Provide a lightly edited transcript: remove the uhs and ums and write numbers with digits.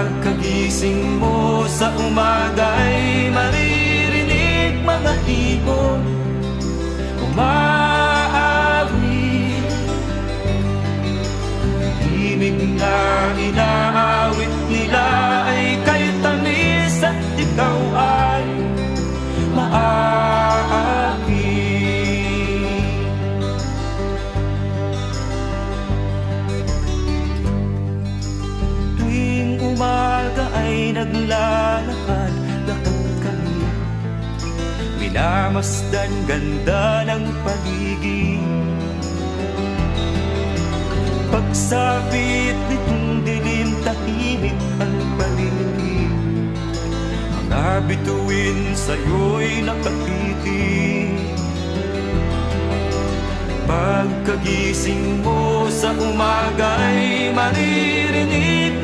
Pagkagising mo sa umaga'y maririnig mga ibon umaawit. Himig na inaawit nila ay kay tamis at ikaw ay maaakit. Tuwing umaga ay naglalakad-lakad kami, minamasdan ganda ng paligid. Pagsapit nitong dilim, tahimik ang paligid. Mga bituin sa'yo'y nakatitig. Pagkagising mo sa umaga'y maririnig